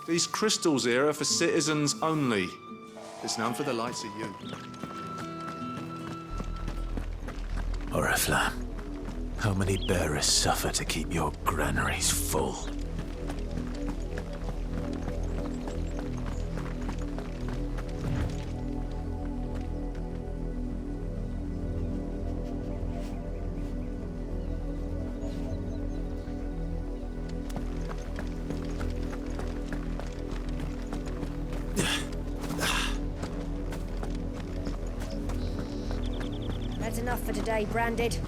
These crystals here are for citizens only. It's none for the likes of you. Oriflamme, how many bearers suffer to keep your granaries full? That's enough for today, Branded.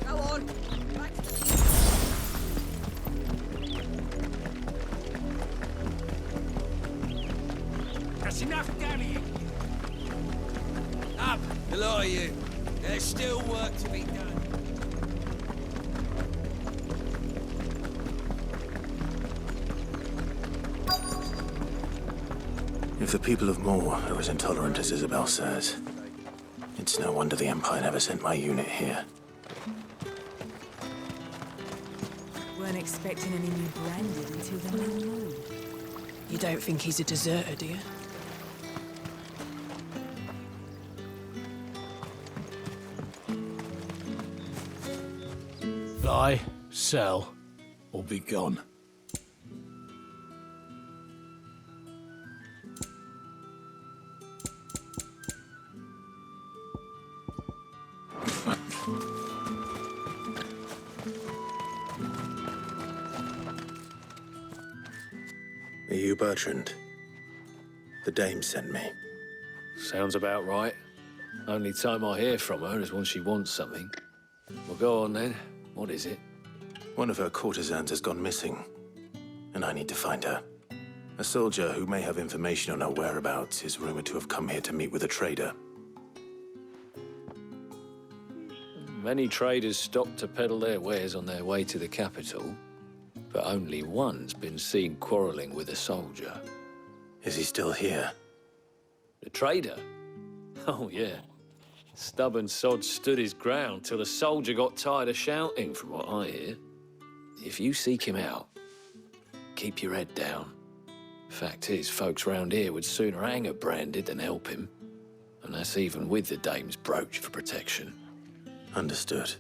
Go on. That's enough dallying. Up, the lot of you. There's still work to be done. If the people of Moor are as intolerant as Isabel says, it's no wonder the Empire never sent my unit here. Weren't expecting any new Branded until the new moon. You don't think he's a deserter, do you? Buy, sell, or be gone. Are you Bertrand? The dame sent me. Sounds about right. Only time I hear from her is when she wants something. Well, go on then. What is it? One of her courtesans has gone missing, and I need to find her. A soldier who may have information on her whereabouts is rumored to have come here to meet with a trader. Many traders stop to peddle their wares on their way to the capital, but only one's been seen quarreling with a soldier. Is he still here? The trader? Oh, yeah. Stubborn sod stood his ground till the soldier got tired of shouting, from what I hear. If you seek him out, keep your head down. Fact is, folks round here would sooner hang a Branded than help him. And that's even with the dame's brooch for protection. Understood.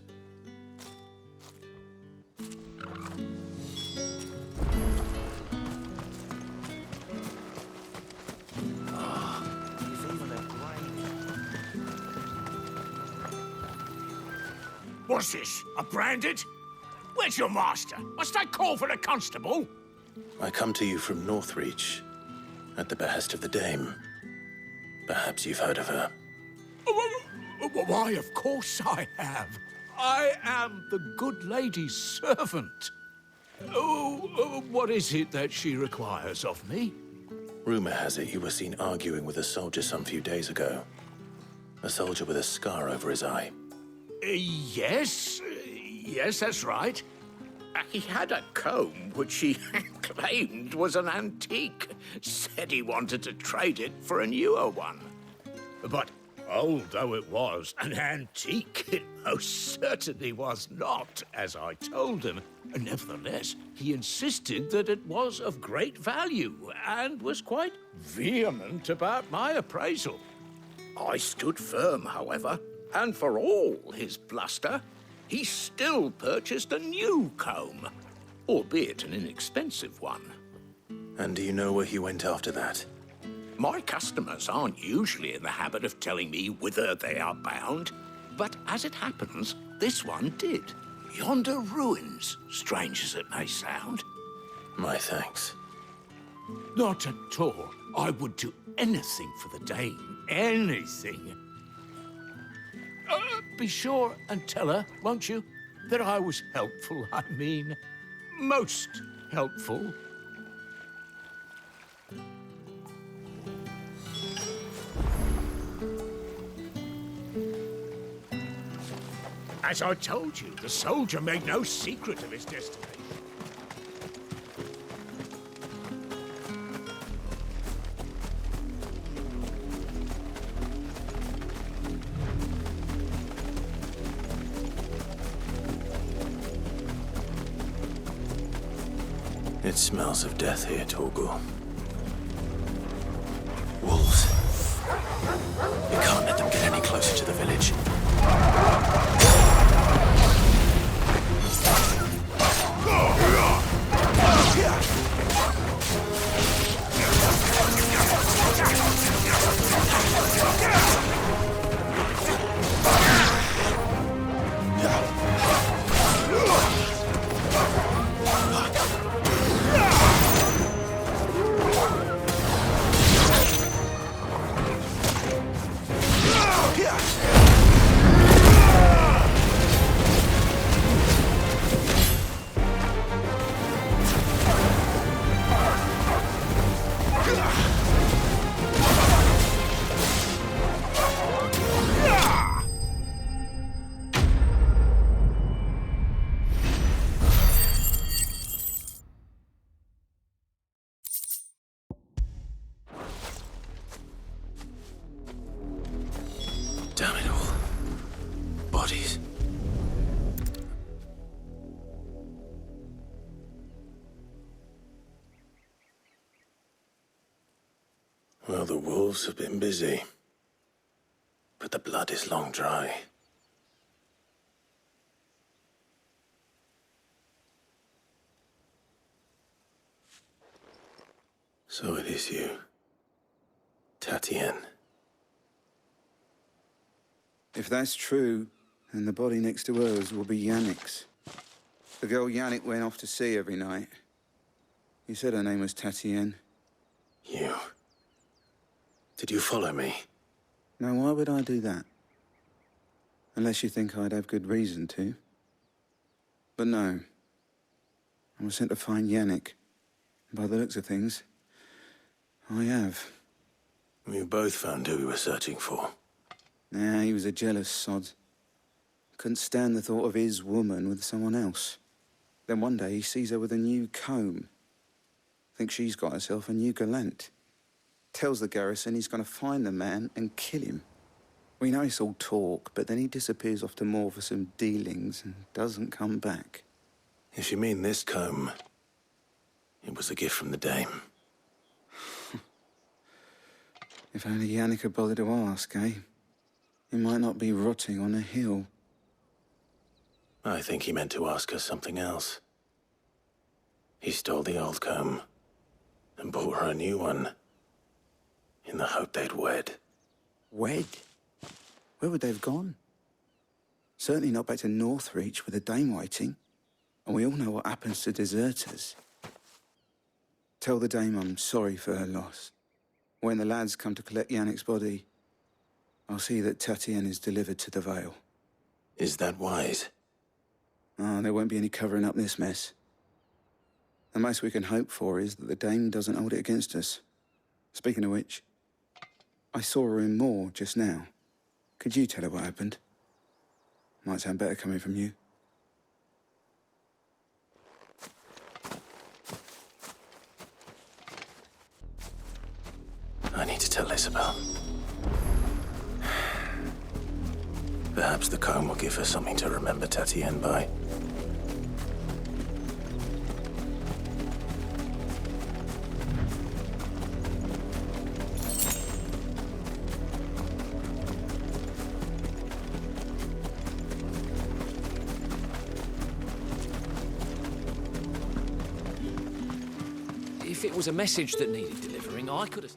What's this? A Branded? Where's your master? Must I call for the constable? I come to you from Northreach, at the behest of the dame. Perhaps you've heard of her. Why, of course I have. I am the good lady's servant. What is it that she requires of me? Rumor has it you were seen arguing with a soldier some few days ago. A soldier with a scar over his eye. Yes, that's right. He had a comb which he claimed was an antique. Said he wanted to trade it for a newer one. But old though it was, an antique it most certainly was not, as I told him. Nevertheless, he insisted that it was of great value and was quite vehement about my appraisal. I stood firm, however, and for all his bluster, he still purchased a new comb, albeit an inexpensive one. And do you know where he went after that? My customers aren't usually in the habit of telling me whither they are bound, but as it happens, this one did. Yonder ruins, strange as it may sound. My thanks. Not at all. I would do anything for the dame. Anything. Be sure and tell her, won't you, that I was helpful, I mean, most helpful. As I told you, the soldier made no secret of his destination. It smells of death here, Torgul. Wolves. We can't let them get any closer to the village. Damn it all. Bodies. Well, the wolves have been busy. But the blood is long dry. So it is you, Tatienne. If that's true, then the body next to hers will be Yannick's. The girl Yannick went off to sea every night. You said her name was Tatienne. You. Did you follow me? Now, why would I do that? Unless you think I'd have good reason to. But no. I was sent to find Yannick. By the looks of things, I have. We both found who we were searching for. Nah, he was a jealous sod. Couldn't stand the thought of his woman with someone else. Then one day he sees her with a new comb. Thinks she's got herself a new gallant. Tells the garrison he's going to find the man and kill him. We know it's all talk, but then he disappears off to Moor for some dealings and doesn't come back. If you mean this comb, it was a gift from the dame. If only Yannick had bothered to ask, eh? He might not be rotting on a hill. I think he meant to ask her something else. He stole the old comb and bought her a new one in the hope they'd wed. Wed? Where would they have gone? Certainly not back to Northreach with a dame waiting. And we all know what happens to deserters. Tell the dame I'm sorry for her loss. When the lads come to collect Yannick's body, I'll see that Tatienne is delivered to the Vale. Is that wise? Oh, there won't be any covering up this mess. The most we can hope for is that the dame doesn't hold it against us. Speaking of which, I saw her in Moor just now. Could you tell her what happened? Might sound better coming from you. I need to tell Isabel. Perhaps the comb will give her something to remember Tatienne by. If it was a message that needed delivering, I could have...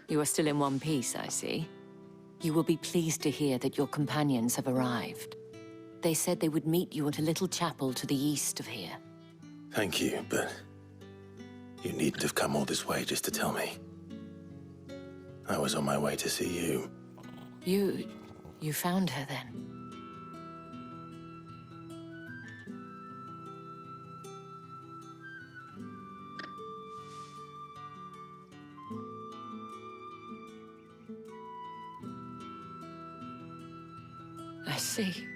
You are still in one piece, I see. You will be pleased to hear that your companions have arrived. They said they would meet you at a little chapel to the east of here. Thank you, but you needn't have come all this way just to tell me. I was on my way to see you. You found her then? see.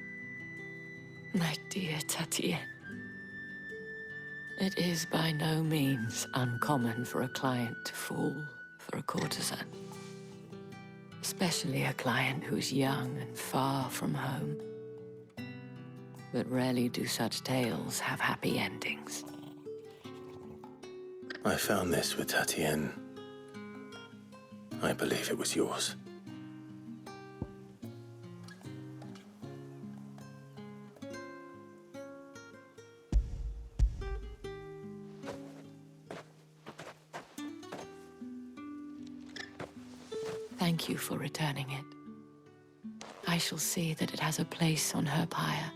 My dear Tatienne. It is by no means uncommon for a client to fall for a courtesan. Especially a client who's young and far from home. But rarely do such tales have happy endings. I found this with Tatienne. I believe it was yours. Thank you for returning it. I shall see that it has a place on her pyre.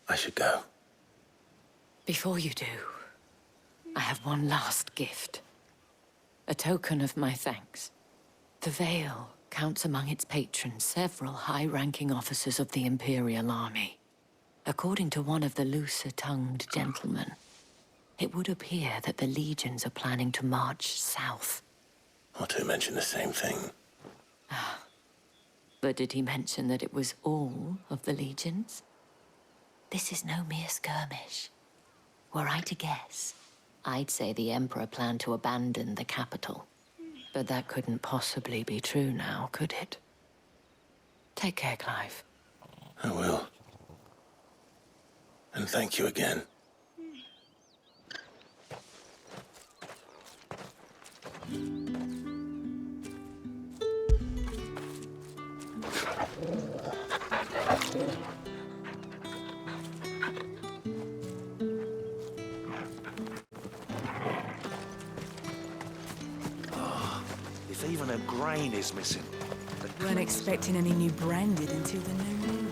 I should go. Before you do, I have one last gift. A token of my thanks. The Vale counts among its patrons several high-ranking officers of the Imperial Army. According to one of the looser-tongued gentlemen, it would appear that the legions are planning to march south. Or to mention the same thing. But did he mention that it was all of the legions? This is no mere skirmish. Were I to guess, I'd say the Emperor planned to abandon the capital. But that couldn't possibly be true now, could it? Take care, Clive. I will. And thank you again. If even a grain is missing. Weren't expecting any new branded until the new moon.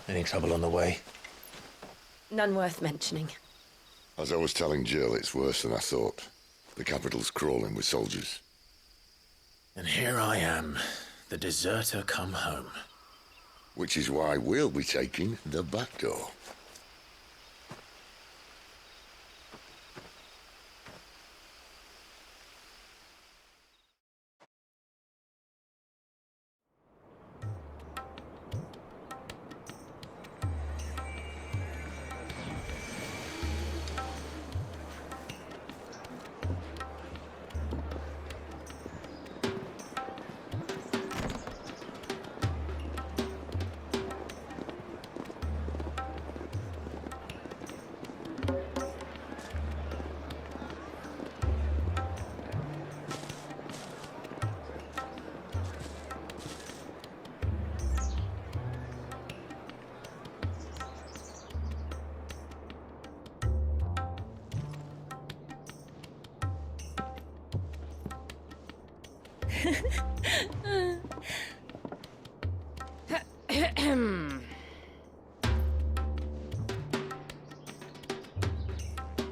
Any trouble on the way? None worth mentioning. As I was telling Jill, it's worse than I thought. The capital's crawling with soldiers. And here I am, the deserter come home. Which is why we'll be taking the back door.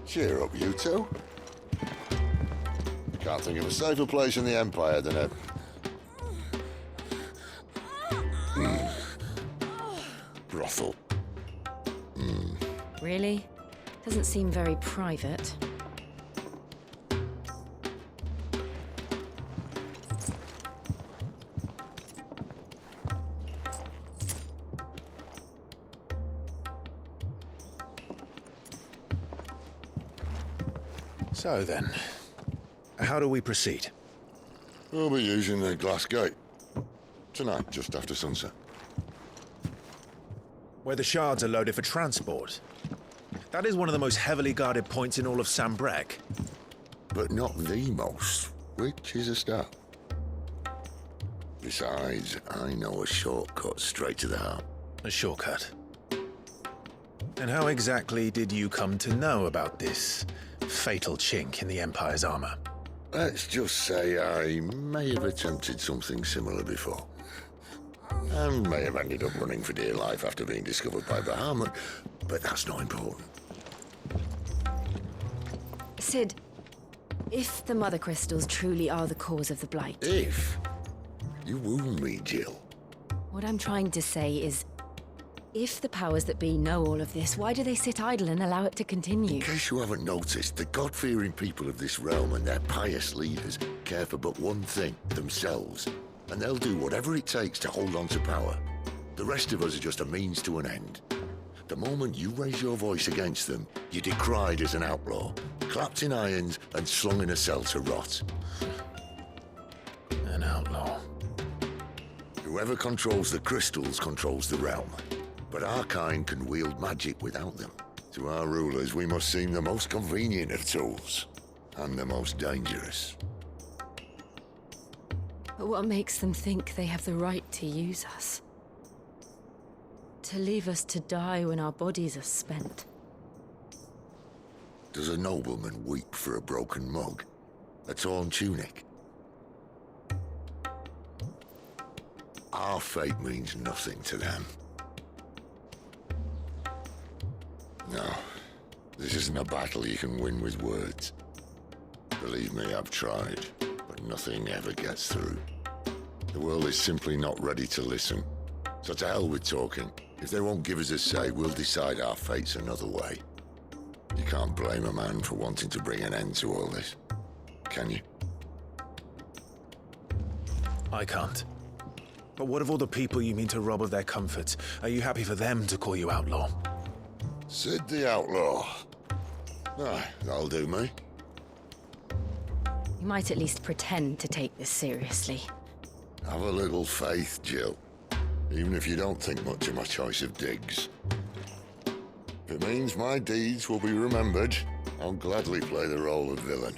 Cheer up, you two. Can't think of a safer place in the Empire than a... brothel. Really? Doesn't seem very private. So then, how do we proceed? We'll be using the glass gate. Tonight, just after sunset. Where the shards are loaded for transport. That is one of the most heavily guarded points in all of Sambrec. But not the most, which is a start. Besides, I know a shortcut straight to the heart. A shortcut. And how exactly did you come to know about this fatal chink in the Empire's armor? Let's just say I may have attempted something similar before. And may have ended up running for dear life after being discovered by Bahamut, but that's not important. Sid, if the Mother Crystals truly are the cause of the Blight... If? You wound me, Jill. What I'm trying to say is, if the powers that be know all of this, why do they sit idle and allow it to continue? In case you haven't noticed, the God-fearing people of this realm and their pious leaders care for but one thing, themselves. And they'll do whatever it takes to hold on to power. The rest of us are just a means to an end. The moment you raise your voice against them, you're decried as an outlaw, clapped in irons and slung in a cell to rot. An outlaw. Whoever controls the crystals controls the realm. But our kind can wield magic without them. To our rulers, we must seem the most convenient of tools. And the most dangerous. But what makes them think they have the right to use us? To leave us to die when our bodies are spent? Does a nobleman weep for a broken mug? A torn tunic? Our fate means nothing to them. No, this isn't a battle you can win with words. Believe me, I've tried, but nothing ever gets through. The world is simply not ready to listen. So to hell with talking. If they won't give us a say, we'll decide our fates another way. You can't blame a man for wanting to bring an end to all this, can you? I can't. But what of all the people you mean to rob of their comforts? Are you happy for them to call you outlaw? Sid the Outlaw. Aye, that'll do me. You might at least pretend to take this seriously. Have a little faith, Jill. Even if you don't think much of my choice of digs. If it means my deeds will be remembered, I'll gladly play the role of villain.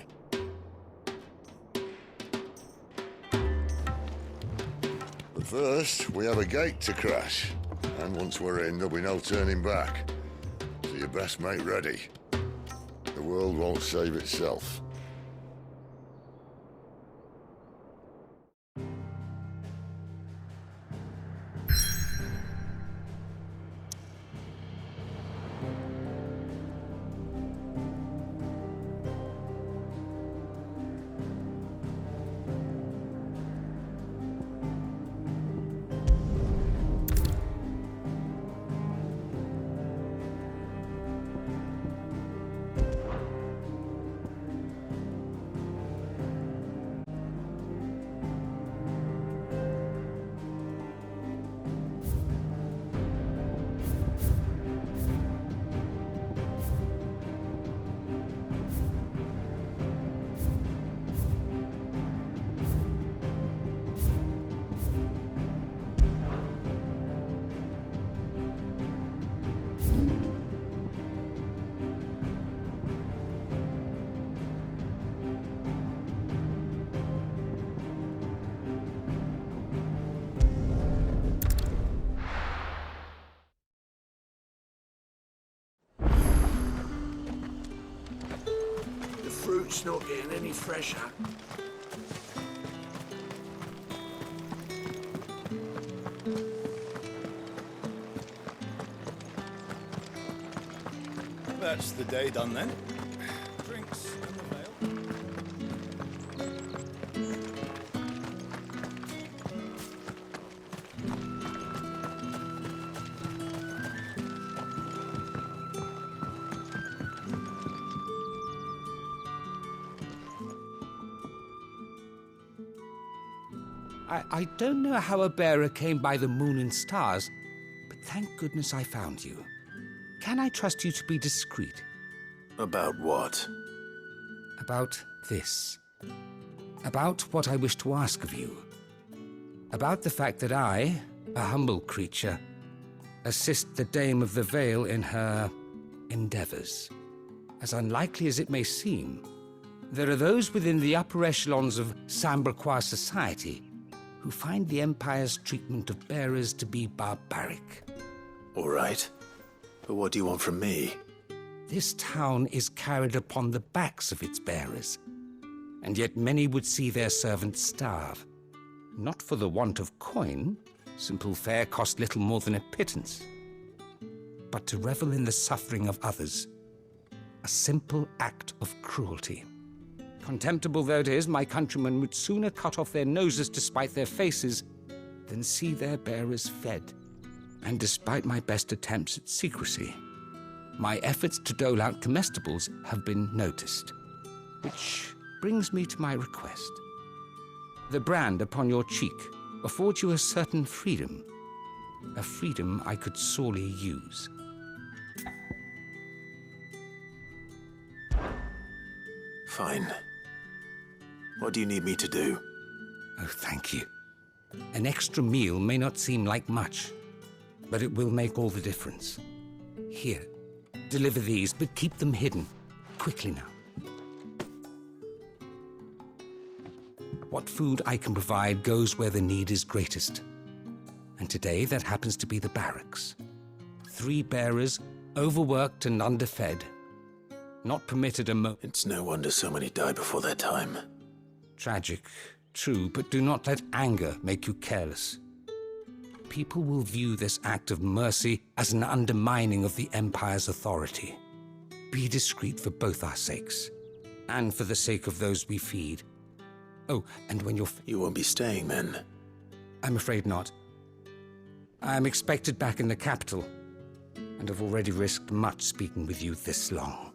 But first, we have a gate to crash. And once we're in, there'll be no turning back. So you best make ready. The world won't save itself. Fruit's not getting any fresher. That's the day done then. Drinks in the vale. I don't know how a bearer came by the moon and stars, but thank goodness I found you. Can I trust you to be discreet? About what? About this. About what I wish to ask of you. About the fact that I, a humble creature, assist the Dame of the Vale in her endeavors. As unlikely as it may seem, there are those within the upper echelons of Sambraquois society who find the Empire's treatment of bearers to be barbaric. All right. But what do you want from me? This town is carried upon the backs of its bearers, and yet many would see their servants starve. Not for the want of coin, simple fare cost little more than a pittance, but to revel in the suffering of others, a simple act of cruelty. Contemptible though it is, my countrymen would sooner cut off their noses to spite their faces than see their bearers fed. And despite my best attempts at secrecy, my efforts to dole out comestibles have been noticed. Which brings me to my request. The brand upon your cheek affords you a certain freedom. A freedom I could sorely use. Fine. What do you need me to do? Oh, thank you. An extra meal may not seem like much, but it will make all the difference. Here, deliver these, but keep them hidden. Quickly now. What food I can provide goes where the need is greatest. And today, that happens to be the barracks. 3 bearers, overworked and underfed. Not permitted a It's no wonder so many die before their time. Tragic, true, but do not let anger make you careless. People will view this act of mercy as an undermining of the Empire's authority. Be discreet for both our sakes, and for the sake of those we feed. Oh, and when you're... You won't be staying, then? I'm afraid not. I am expected back in the capital, and have already risked much speaking with you this long.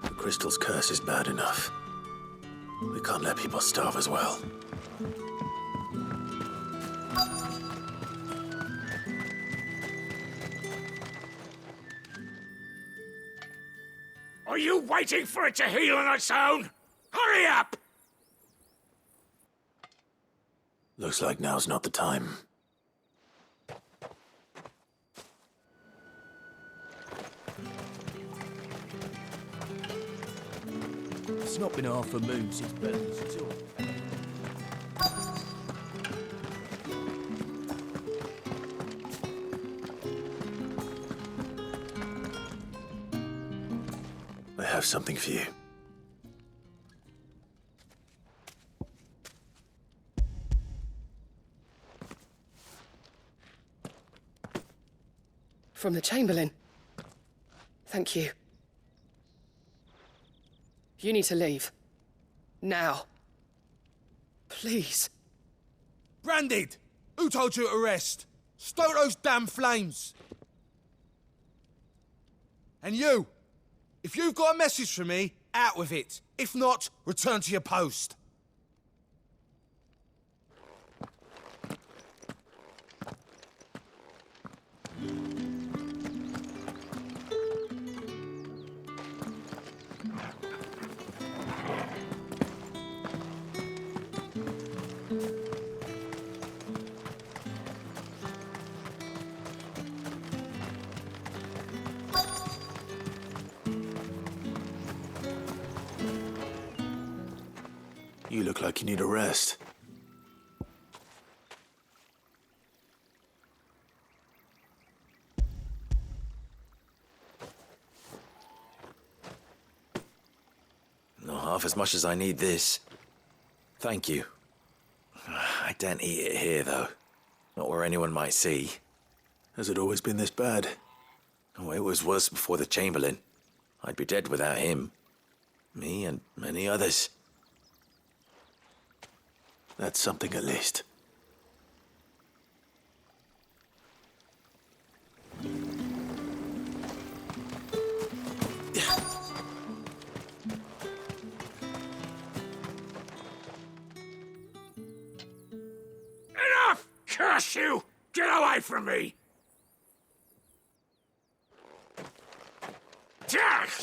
The Crystal's curse is bad enough. We can't let people starve as well. Are you waiting for it to heal on its own? Hurry up! Looks like now's not the time. It's not been half a moon since Bellamy's at all. I have something for you. From the Chamberlain. Thank you. You need to leave. Now. Please. Branded! Who told you to rest? Stoke those damn flames! And you! If you've got a message for me, out with it. If not, return to your post. You look like you need a rest. Not half as much as I need this. Thank you. I daren't eat it here, though. Not where anyone might see. Has it always been this bad? Oh, it was worse before the Chamberlain. I'd be dead without him. Me and many others. That's something at least. Enough! Curse you! Get away from me!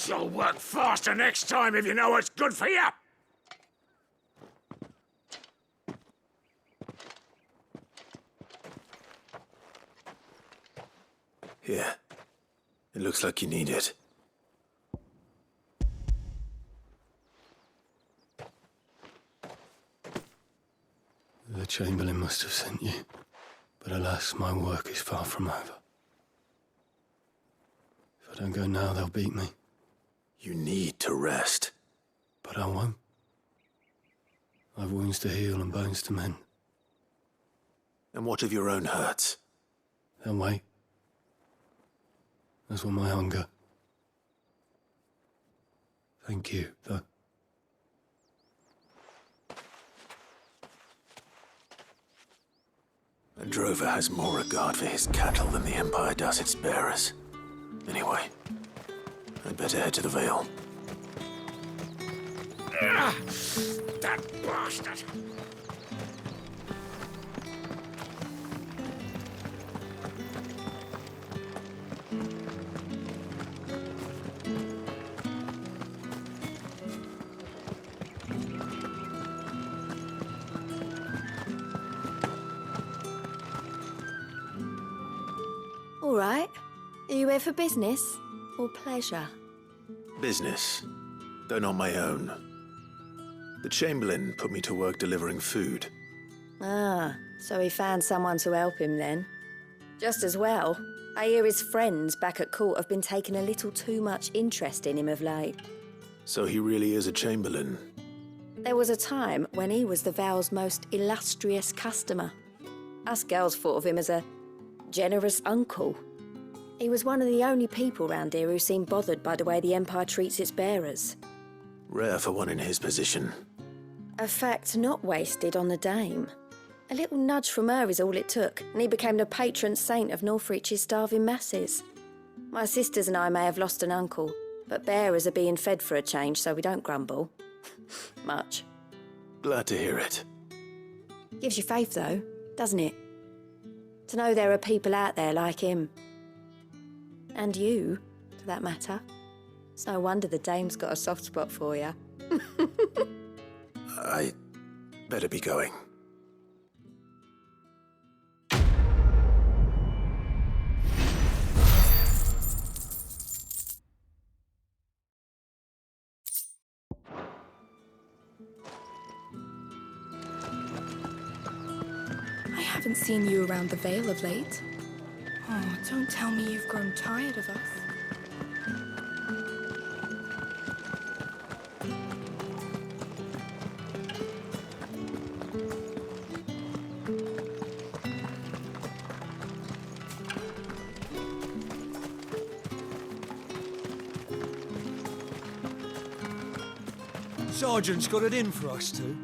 You'll work faster next time if you know what's good for you. Here. It looks like you need it. The Chamberlain must have sent you. But alas, my work is far from over. If I don't go now, they'll beat me. You need to rest. But I won't. I've wounds to heal and bones to mend. And what of your own hurts? They'll wait. As will my hunger. Thank you, though. A drover has more regard for his cattle than the Empire does its bearers. Anyway, I'd better head to the Vale. That bastard! All right. Are you here for business or pleasure? Business, though not my own. The Chamberlain put me to work delivering food. Ah, so he found someone to help him then. Just as well. I hear his friends back at court have been taking a little too much interest in him of late. So he really is a Chamberlain. There was a time when he was the Vale's most illustrious customer. Us girls thought of him as a generous uncle. He was one of the only people round here who seemed bothered by the way the Empire treats its bearers. Rare for one in his position. A fact not wasted on the dame. A little nudge from her is all it took, and he became the patron saint of Northreach's starving masses. My sisters and I may have lost an uncle, but bearers are being fed for a change, so we don't grumble. Much. Glad to hear it. Gives you faith, though, doesn't it? To know there are people out there like him. And you, to that matter. It's no wonder the dame's got a soft spot for you. I better be going. I haven't seen you around the Vale of late. Oh, don't tell me you've grown tired of us. Sergeant's got it in for us two.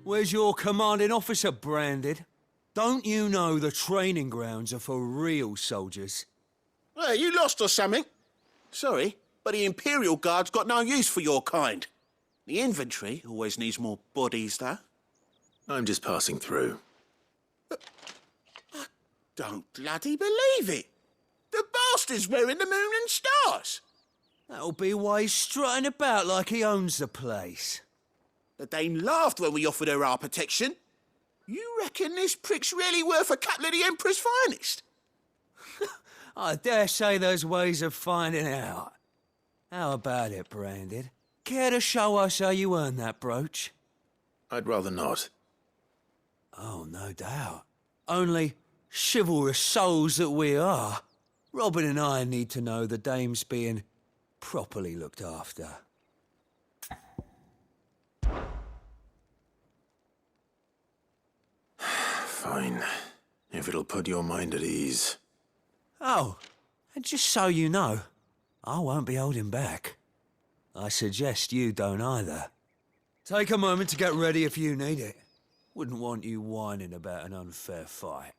Where's your commanding officer branded? Don't you know the training grounds are for real soldiers? Hey, you lost or something? Sorry, but the Imperial Guard's got no use for your kind. The infantry always needs more bodies, though. I'm just passing through. I don't bloody believe it. The bastard's wearing the moon and stars. That'll be why he's strutting about like he owns the place. The dame laughed when we offered her our protection. You reckon this prick's really worth a couple of the Emperor's finest? I dare say there's ways of finding out. How about it, Branded? Care to show us how you earned that brooch? I'd rather not. Oh, no doubt. Only chivalrous souls that we are. Robin and I need to know the dame's being properly looked after. Fine. If it'll put your mind at ease. Oh, and just so you know, I won't be holding back. I suggest you don't either. Take a moment to get ready if you need it. Wouldn't want you whining about an unfair fight.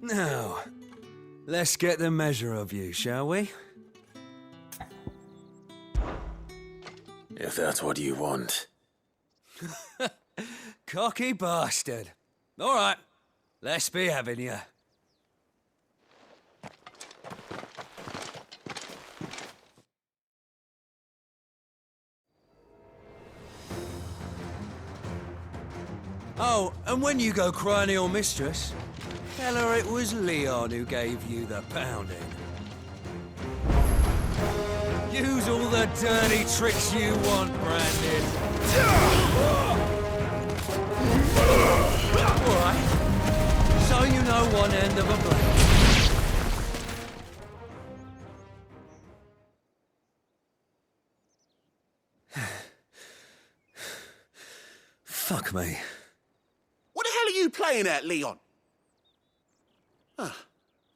Now, let's get the measure of you, shall we? If that's what you want. Cocky bastard. All right, let's be having you. Oh, and when you go cry to your mistress, tell her it was Leon who gave you the pounding. Use all the dirty tricks you want, Brandon. All right, so you know one end of a blade. Fuck me. What the hell are you playing at, Leon?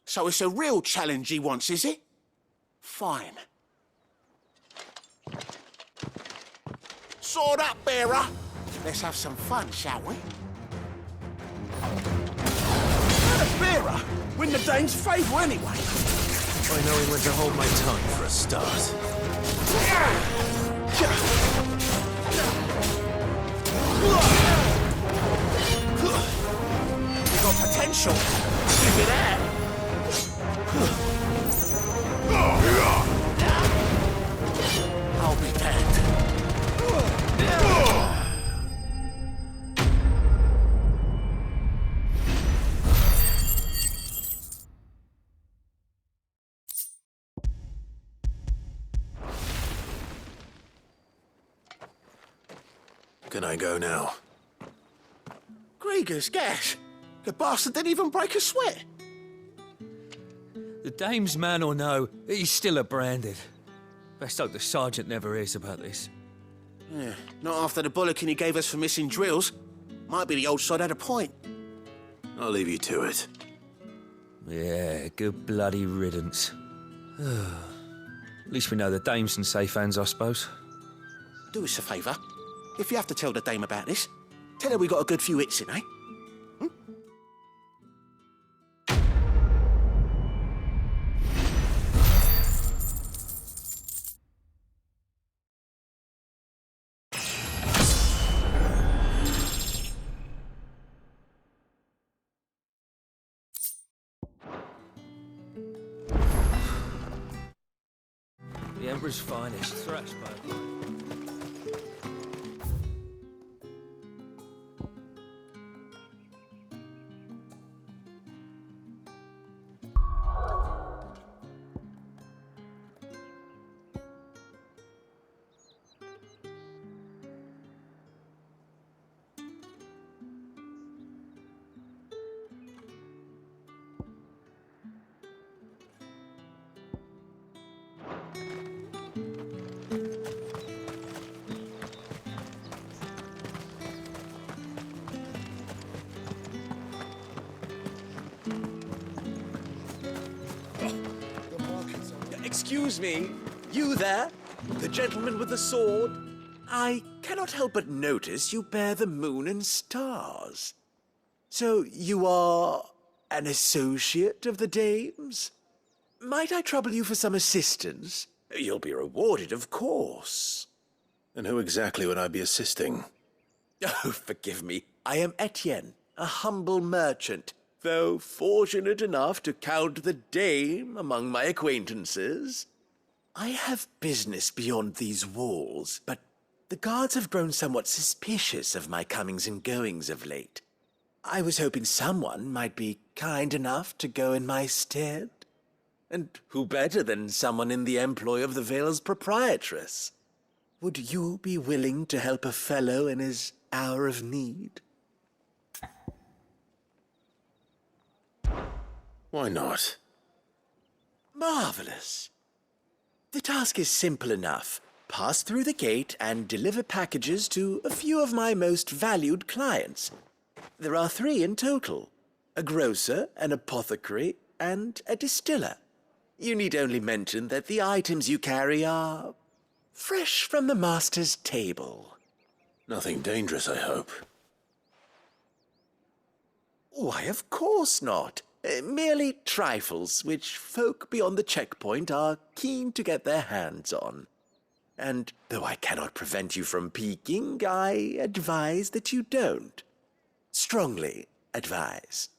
So it's a real challenge he wants, is it? Fine. Sword up, bearer. Let's have some fun, shall we? Bearer, win the Dane's favour anyway. I know when to hold my tongue for a start. You got potential. Keep it out. I'll be damned. Can I go now? Gregor's gas. The bastard didn't even break a sweat. The dame's man or no, he's still a branded. Best hope the sergeant never hears about this. Yeah, not after the bollocking he gave us for missing drills. Might be the old sod had a point. I'll leave you to it. Yeah, good bloody riddance. At least we know the dame's in safe hands, I suppose. Do us a favour. If you have to tell the dame about this, tell her we got a good few hits in, eh? The Emperor's finest, Thrashbow. Excuse me, you there? The gentleman with the sword? I cannot help but notice you bear the moon and stars. So you are an associate of the dame's? Might I trouble you for some assistance? You'll be rewarded, of course. And who exactly would I be assisting? Oh, forgive me. I am Etienne, a humble merchant, though fortunate enough to count the dame among my acquaintances. I have business beyond these walls, but the guards have grown somewhat suspicious of my comings and goings of late. I was hoping someone might be kind enough to go in my stead. And who better than someone in the employ of the Vale's proprietress? Would you be willing to help a fellow in his hour of need? Why not? Marvelous. The task is simple enough. Pass through the gate and deliver packages to a few of my most valued clients. There are 3 in total: a grocer, an apothecary, and a distiller. You need only mention that the items you carry are fresh from the master's table. Nothing dangerous, I hope. Why, of course not. Merely trifles which folk beyond the checkpoint are keen to get their hands on. And though I cannot prevent you from peeking, I advise that you don't. Strongly advise.